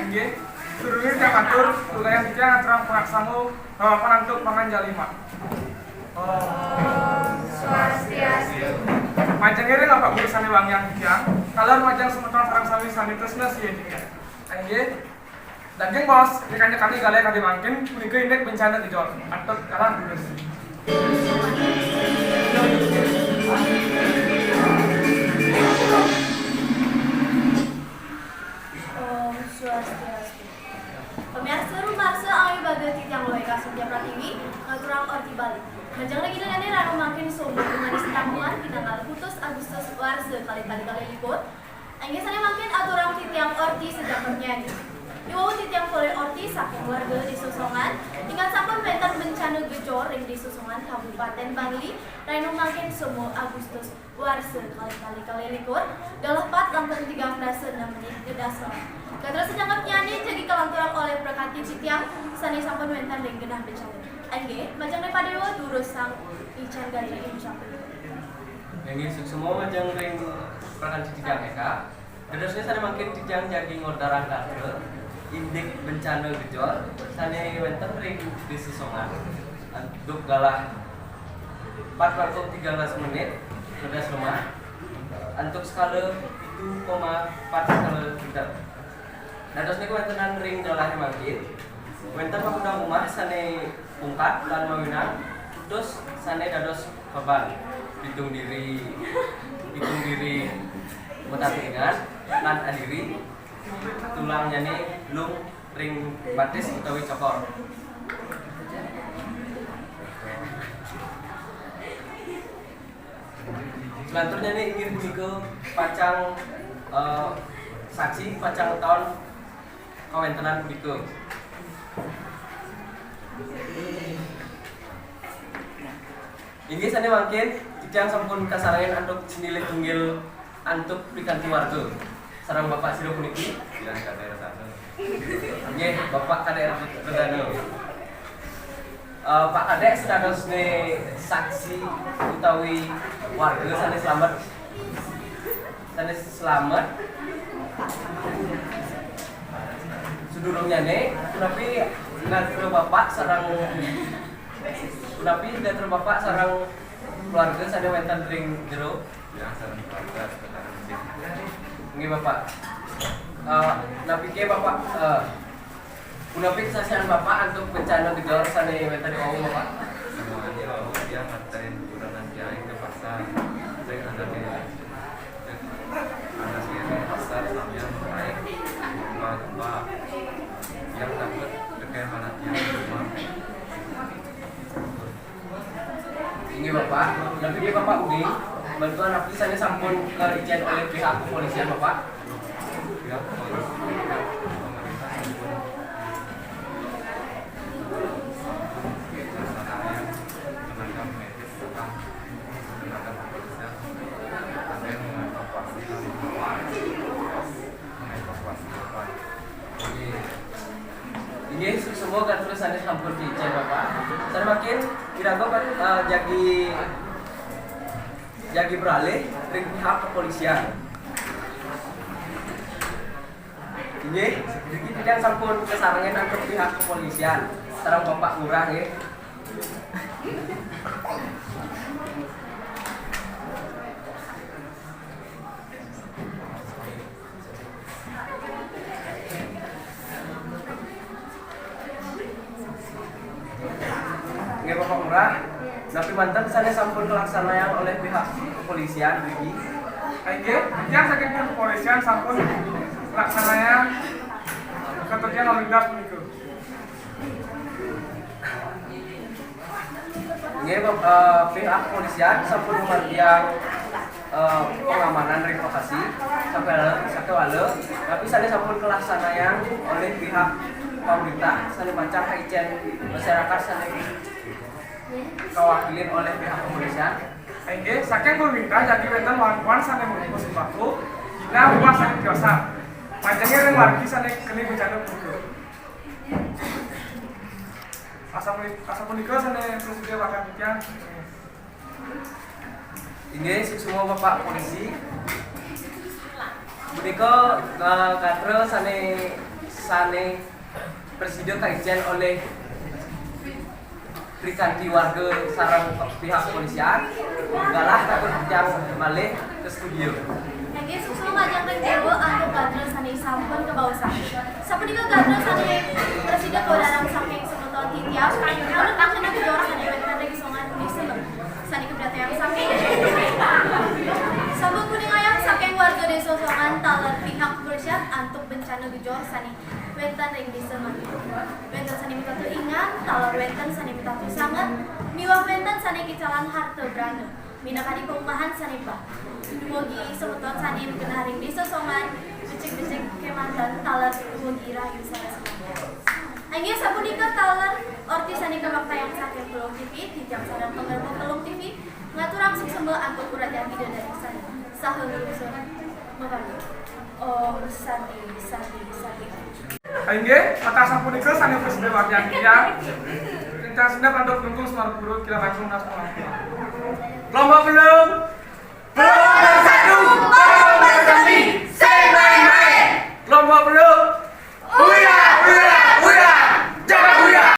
Angge turunir yang atur wilayah tiga terang pelaksanaan penantuk pangan jalima. Swastiastu. Majang ini apa guru sani wang yang tiang kalau majang sementara sarang sami sani terusnya sih tiga. Angge daging bos ikannya kami galai kali mangkin punika indek bencana di jol atau kalah terus. Swastiastu. Pemirsa rumarsa awi bagai titiang loe kasutnya pratiwi ngaturang orti balik. Majang lagi dengan rano makin sumber manis tamuan pinanggal putus Agustus warse kali-kali liput. Angge sana makin aturang titiang orti sejak bernyanyi. Iwau titiang pole orti saking warga di Susongan ingat sampun mentan bencana gejor ring di Susongan Kabupaten Bangli rano makin sumo Agustus warse kali-kali likur dalah 4 lampung 13 menit ke dasar. Katra sedangkan nyanyi jadi kelanturan oleh perkati titiang sani sampun mentan ring genah bencana. Angge majang daripada dewa durus sang ican gajah yang sampai. Yang semua majang ring perkati titiang eka. Terusnya sana makin titiang jadi ngodarang katre. Indik bencana gejol sane wenten ring di Susongan untuk galah 4 menit kedas rumah untuk skala 1,4 skala meter. Dados niku wontenan ring galah mangkin wenten pamundang rumah sane pungkat lan mawinang terus sane dados beban hitung diri mata piringan lan adiri tulangnya nih lung ring batis utawi cokor. Selanjutnya nih ingin punika pacang saksi pacang tahun kawentenan punika. Inggih sane mangkin titiang sampun kasarangan antuk sinilit tunggil antuk pikanti warga. Sarang Bapak Silo puniki yang kadang Redano. Nggih, Bapak kadang Redano. Pak Kadek sedados ne saksi utawi warga sanes selamat. Sedurungnya ne, tapi ngatro Bapak sarang keluarga sadaya wonten ring jero. Ya, sareng keluarga sebentar sih. Nggih Bapak. Napike Bapak punapik sasaran Bapak untuk bencana gejolak sane wonten wau Bapak. Semuanya dia ngatain kekurangan dia ke pasar. Saya ada di pasar sambil naik gempa yang dapat dekat mana dia rumah. Ini Bapak, napike Bapak ugi bantuan napi sane sampun kerjaan oleh pihak kepolisian Bapak. Pihak polisi, pihak pemerintah maupun sarana tenaga medis serta tenaga kepolisian ada yang mengevakuasi korban. Ini semua kan terus ada sampun kerjaan Bapak. Saya makin kira-kira jadi beralih dari pihak kepolisian. Ini tidak sampun kesarangan untuk pihak kepolisian. Sarang Bapak Lurah nggih. Nggih Bapak Lurah. Tapi mantan sana sampun kelaksanaan oleh pihak kepolisian bagi. Angge yang saking kepolisian sampun pelaksanaan keterjang lalu lintas punika. Nggih pihak kepolisian sampun memartiang pengamanan ring lokasi sampai wale tapi sana sampun kelaksanaan oleh pihak pemerintah sana macam ijen masyarakat sana kawakilin oleh pihak kepolisian. Angge saking pemerintah jadi wonten wan sane mumpus baku nah buah sane biasa. Majangnya ring wargi sane kene bencana punika. Asa punika sane prosedur wakil titiang. Ini semua Bapak polisi. Punika katra sane sane presiden kajian oleh Prikanti warga sarang pihak kepolisian galah takut yang malih ke studio. Lagi susul ngajak dan dewa untuk gadrel sane sampun ke bawah sakit. Sampun juga gadrel sane presiden kodarang saking semeton titiap. Lalu tak kena kejorang sane wetan lagi songan Indonesia sane keberatan yang saking. Sampun kuning ayam saking warga desa songan talar pihak kepolisian untuk bencana gejor sane wetan ring desa mah. Wetan sane minta tu ingat, talar wetan sane minta tu sangat. Miwah wetan sane kicalan harta berana. Mina kadi perumahan sane bah. Dumugi semeton sane benaring desa songan. Becek-becek kemantan talar dumugi rayu sana-sana. Angin sapunika talar orti sane kebakta yang saking Pelung TV, tijang sarang pengerbong Pelung TV, ngaturang semua antuk kurajaan bidadari sana. Saha ngerusun mabagi. Om Sandi. Aingge, kata sapunika sane presiden wakyang yang rencana sendap untuk nunggu semar purut kira langsung nas. Lomba belum?